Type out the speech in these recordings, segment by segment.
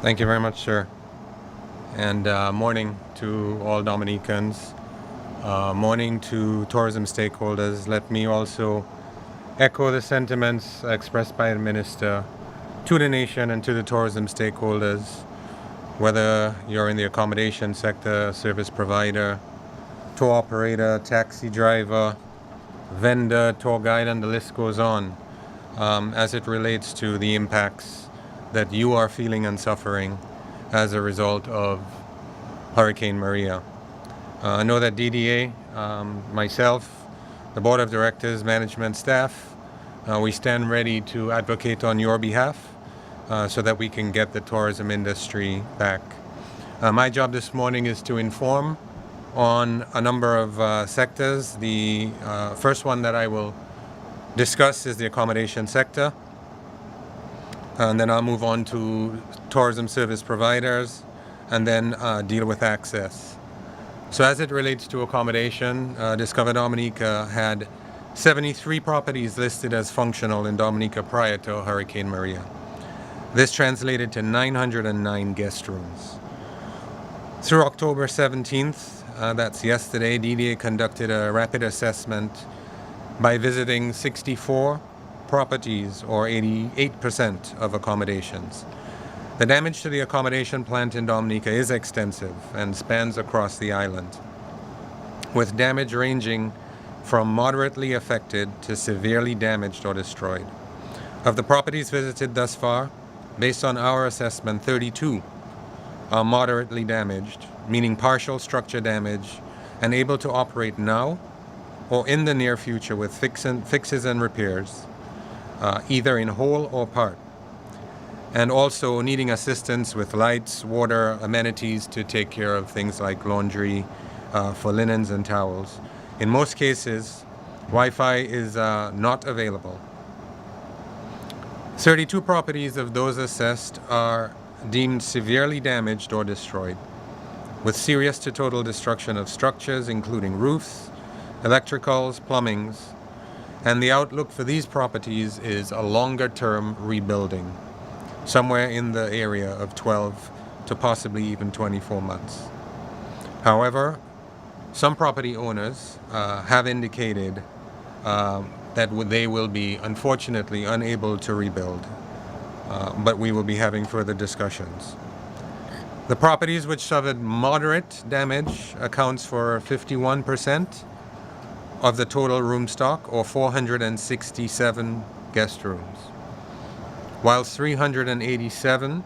Thank you very much, sir. And morning to all Dominicans. Morning to tourism stakeholders. Let me also echo the sentiments expressed by the Minister to the nation and to the tourism stakeholders, whether you're in the accommodation sector, service provider, tour operator, taxi driver, vendor, tour guide, and the list goes on, as it relates to the impacts that you are feeling and suffering as a result of Hurricane Maria. I know that DDA, myself, the Board of Directors, management staff, we stand ready to advocate on your behalf so that we can get the tourism industry back. My job this morning is to inform on a number of sectors. The first one that I will discuss is the accommodation sector. And then I'll move on to tourism service providers and then deal with access. So as it relates to accommodation, Discover Dominica had 73 properties listed as functional in Dominica prior to Hurricane Maria. This translated to 909 guest rooms. Through October 17th, that's yesterday, DDA conducted a rapid assessment by visiting 64 properties, or 88% of accommodations. The damage to the accommodation plant in Dominica is extensive and spans across the island, with damage ranging from moderately affected to severely damaged or destroyed. Of the properties visited thus far, based on our assessment, 32 are moderately damaged, meaning partial structure damage, and able to operate now or in the near future with fixes and repairs, either in whole or part, and also needing assistance with lights, water, amenities to take care of things like laundry, for linens and towels. In most cases, Wi-Fi is not available. 32 properties of those assessed are deemed severely damaged or destroyed, with serious to total destruction of structures, including roofs, electricals, plumbings, and the outlook for these properties is a longer-term rebuilding, somewhere in the area of 12 to possibly even 24 months. However, some property owners have indicated that they will be, unfortunately, unable to rebuild, but we will be having further discussions. The properties which suffered moderate damage accounts for 51% of the total room stock, or 467 guest rooms, while 387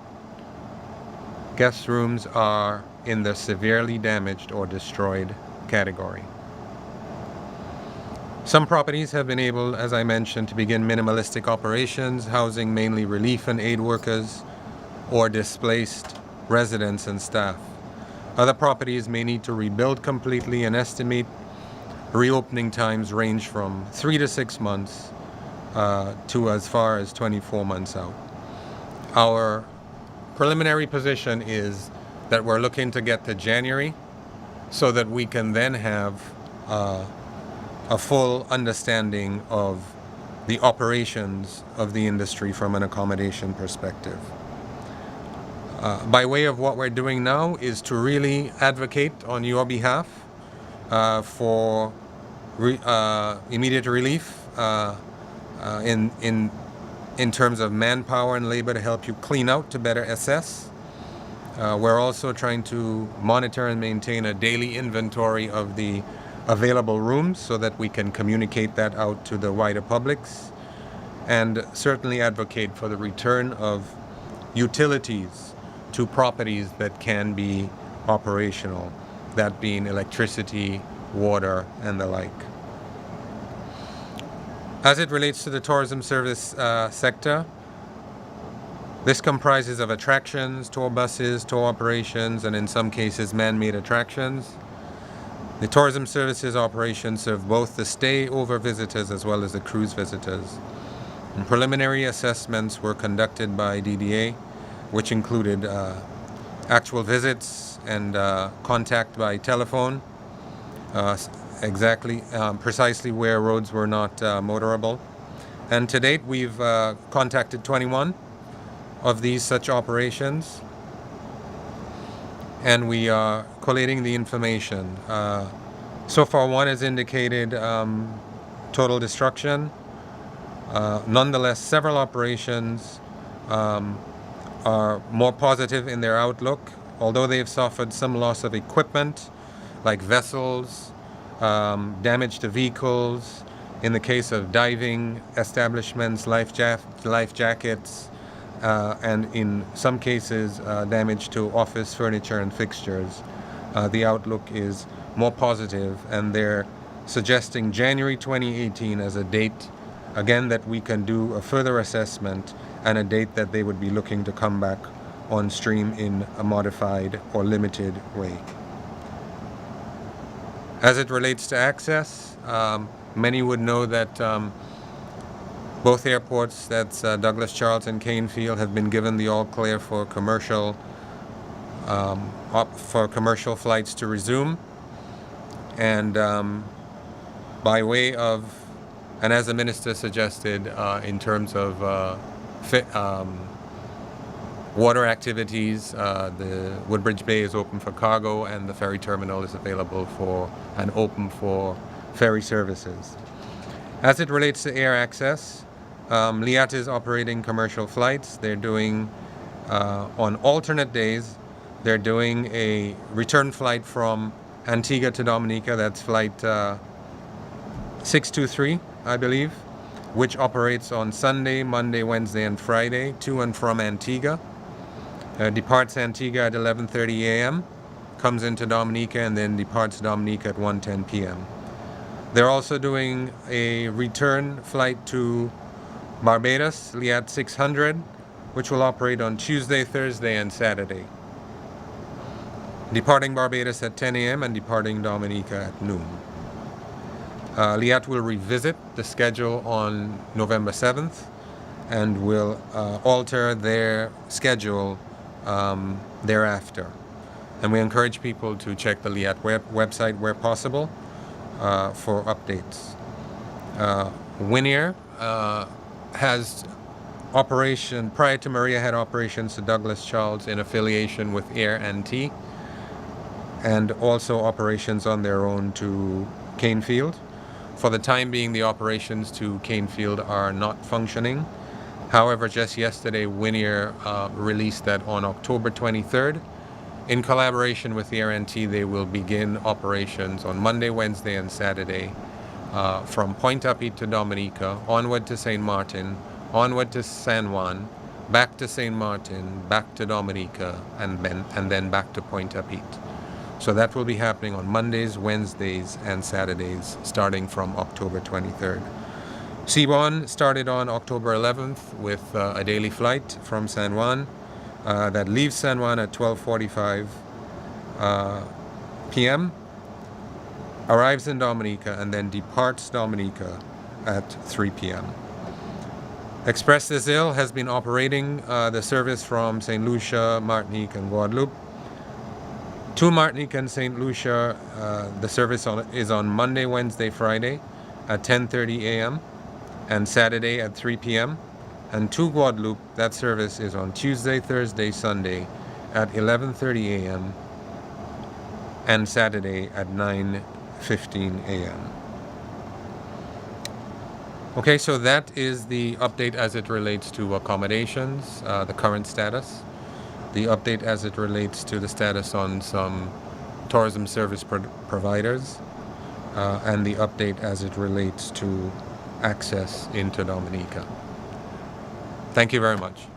guest rooms are in the severely damaged or destroyed category. Some properties have been able, as I mentioned, to begin minimalistic operations, housing mainly relief and aid workers or displaced residents and staff. Other properties may need to rebuild completely, and estimate reopening times range from 3 to 6 months to as far as 24 months out. Our preliminary position is that we're looking to get to January so that we can then have a full understanding of the operations of the industry from an accommodation perspective. By way of what we're doing now is to really advocate on your behalf for immediate relief in terms of manpower and labor to help you clean out, to better assess. We're also trying to monitor and maintain a daily inventory of the available rooms so that we can communicate that out to the wider publics, and certainly advocate for the return of utilities to properties that can be operational, that being electricity, water, and the like. As it relates to the tourism service sector, this comprises of attractions, tour buses, tour operations, and in some cases man-made attractions. The tourism services operations serve both the stay-over visitors as well as the cruise visitors. And preliminary assessments were conducted by DDA, which included actual visits and contact by telephone, precisely where roads were not motorable. And to date, we've contacted 21 of these such operations, and we are collating the information. So far, one has indicated total destruction. Nonetheless, several operations are more positive in their outlook, although they've suffered some loss of equipment, like vessels, damage to vehicles. In the case of diving establishments, life jackets, and in some cases, damage to office furniture and fixtures. The outlook is more positive, and they're suggesting January 2018 as a date, again, that we can do a further assessment, and a date that they would be looking to come back on stream in a modified or limited way. As it relates to access, many would know that both airports, that's Douglas Charles and Canefield, have been given the all clear for commercial flights to resume. And by way of, and as the minister suggested, in terms of water activities, the Woodbridge Bay is open for cargo, and the ferry terminal is available for and open for ferry services. As it relates to air access, Liat is operating commercial flights. They're doing, on alternate days, they're doing a return flight from Antigua to Dominica. That's flight 623, I believe, which operates on Sunday, Monday, Wednesday, and Friday to and from Antigua. Departs Antigua at 11:30 a.m., comes into Dominica, and then departs Dominica at 1:10 p.m. They're also doing a return flight to Barbados, Liat 600, which will operate on Tuesday, Thursday, and Saturday. Departing Barbados at 10 a.m. and departing Dominica at noon. Liat will revisit the schedule on November 7th and will alter their schedule thereafter. And we encourage people to check the Liat website where possible for updates. Winair has operation, prior to Maria, had operations to Douglas Charles in affiliation with Air NT, and also operations on their own to Canefield. For the time being, the operations to Canefield are not functioning. However, just yesterday, Winair released that on October 23rd, in collaboration with Air NT, they will begin operations on Monday, Wednesday, and Saturday from Pointe-à-Pitre to Dominica, onward to St. Martin, onward to San Juan, back to St. Martin, back to Dominica, and then back to Pointe-à-Pitre. So that will be happening on Mondays, Wednesdays, and Saturdays, starting from October 23rd. Seaborne started on October 11th with a daily flight from San Juan that leaves San Juan at 12:45 p.m., arrives in Dominica, and then departs Dominica at 3 p.m. Express des Îles has been operating the service from St. Lucia, Martinique, and Guadeloupe. To Martinique and St. Lucia, the service is on Monday, Wednesday, Friday at 10:30 a.m. and Saturday at 3 p.m. And to Guadeloupe, that service is on Tuesday, Thursday, Sunday at 11:30 a.m. and Saturday at 9:15 a.m. Okay, so that is the update as it relates to accommodations, the current status. The update as it relates to the status on some tourism service providers, and the update as it relates to access into Dominica. Thank you very much.